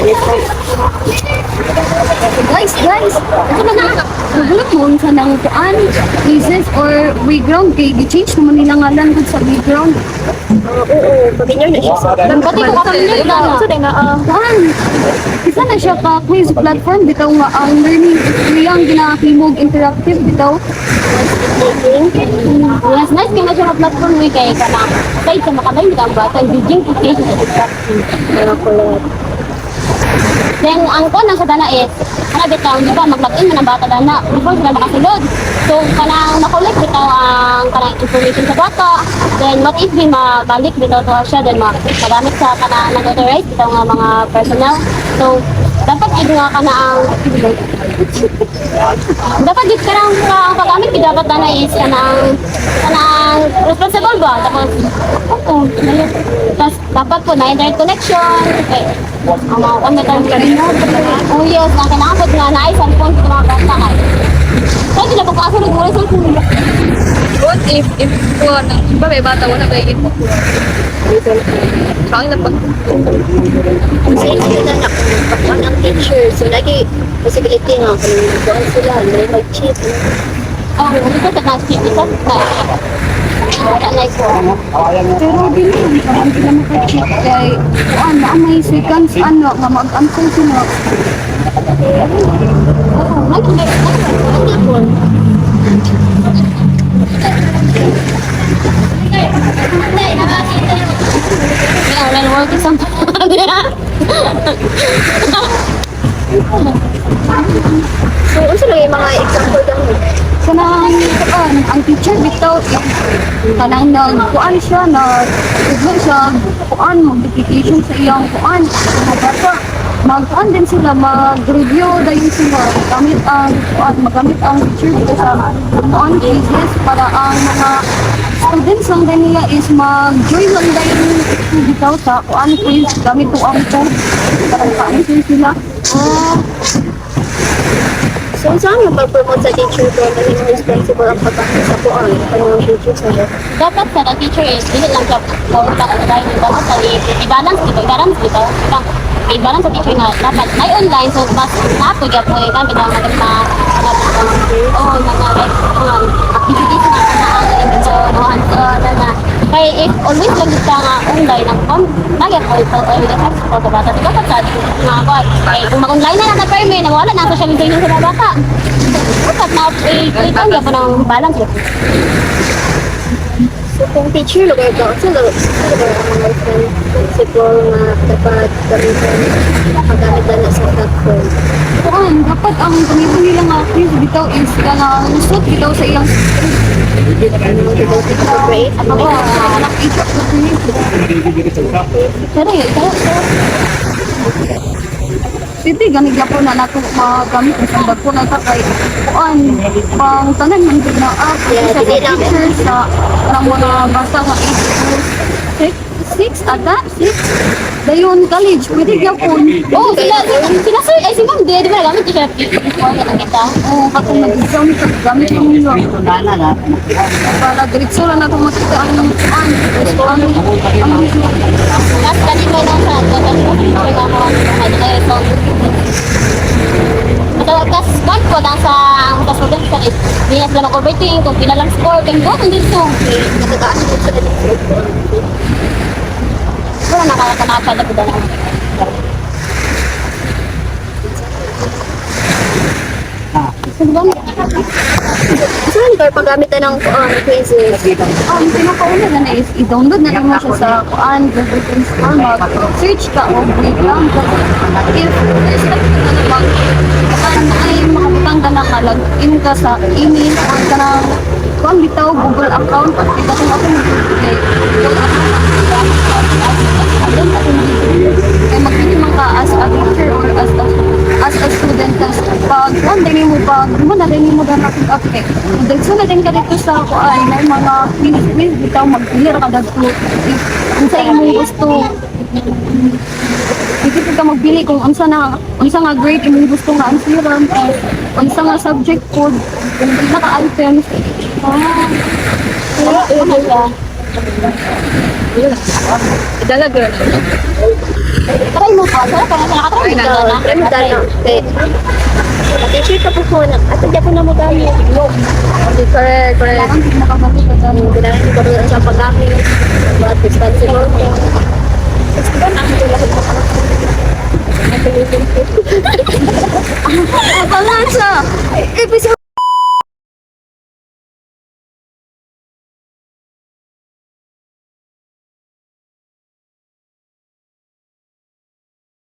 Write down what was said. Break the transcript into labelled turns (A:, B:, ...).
A: Guys, ito na nga. Nagulat mo sa nang kuan, pieces or background kay gi-change naman nila ngalan dun sa background.
B: Oo, pabinyo na siya sa...
A: Pati ko kapamilya na.
B: So, na,
A: Kuan. Isa na siya ka quiz platform bitaw nga ang learning experience ginahimog interactive bitaw.
B: yes, nice kaya na siya ka platform we kay ka na. Kaya sa makabay nila ang bata, engaging education at instruction. Then, ang ko nang sa dana is, bitaw, di ba, mag-login na ng bata dana before sila makasulod. So, kanang makulit bitaw ang kanang information sa bata. Then, what if di mabalik bitaw to siya, then magamit sa kanang nag-authorize bitaw nga mga personnel. So, dapat gid nga kanang dapat gid kanang paggamit gid dapat dana is kanang responsible ba tapos tapos dapat po na internet connection ang mga kamitan kanina oh yes na kinakapot nga na ay cellphone sa mga bata kay kaya sila pagkasunod mo sa cellphone
A: What if kuan, ba may bata wala ba yung mo? Kaya na pag
B: kasi sila na kung ang teacher so lagi possibility nga kung doon sila may mag-cheat oh ito sa na-cheat ito wala na ito
A: pero dili ang sila maka-check kay kuan na may seconds ano nga mag-answer sila.
B: oh may kung online work is something. So, unsa lang yung mga example daw mo?
A: Kanang kuan ang teacher bitaw kanang kuan siya na siguro siya kuan modification sa iyang kuan mga bata mag-kuan din sila mag-review dayon sila gamit ang kuan magamit ang teacher dito sa kuan cases para ang mga students lang din nila is mag-join lang dayon bitaw sa kuan quiz gamit to ang code para ka-answer sila.
B: So, saan yung pag-promote sa teacher ko na yung responsible ang pagkakit sa kuan ng teacher sa dapat sa teacher is hindi lang siya pumunta ka tayo dapat sa i-balance dito i-balance sa teacher nga dapat may online so mas napo siya po kan bitaw nga mga activities na so na kaya if always lang kita nga online ang lagi po ito the text po sa bata dapat sa mga bata kung mag-online na naka-perme nawala na social media sa bata dapat na ito nga po ng balance so kung teacher lugar ito sila ang mga principal na dapat gamitin magamit na sa platform
A: Kuan dapat ang gamitin nila nga quiz bitaw is kanang suit bitaw sa iyang
B: devoted to grade
A: ako nakita ko
B: pero yun
A: Siti ganit po na nato magamit sa dagko na ta kay kuan pang tanan man gid na sa teacher sa kanang mga basta nga 6 ata 6 dayon college pwede gyapon
B: oh sila sir ay si ma'am di ba gamit siya kuan na kita
A: katong nag-exam sa gamit yung nila para diretso lang nato makita ang kuan ang
B: last kanina lang sa Kas bag ko lang sa mga students sa is hindi na sila mag-overthink kung pinalang score kung doon dito nagkakaan ko sa wala nakakakanapad ako doon saan kayo paggamit ng quizzes?
A: pinakauna na is i-download na lang mo siya sa kuan Google Play Store mag-search ka o biglang if there's like na naman kuan ay makabutang ka na log-in ka sa email or ka na kuan bitaw Google account at kita kung ako mag-play Google account kaya magbili man ka as a teacher or as a student kasi pag kuan din mo pag mo na din mo ganap okay dagso na din ka dito sa kuan may mga quiz bitaw magpili ra ka dagko kung sa imong gusto dito ka magbili kung unsa nga grade imong gusto nga answeran unsa nga subject code kung naka-items
B: Idala girl. Try mo pa. Sarap pa na nakatry.
C: Ay,
B: Dito
C: try mo dala. T-shirt tapos mo na. At hindi ako na mo gamit. Okay, correct.
A: Kailangan hindi nakabalik ka dyan.
C: Kailangan ko rin sa paggamit. But responsible.
A: Abangan sa episode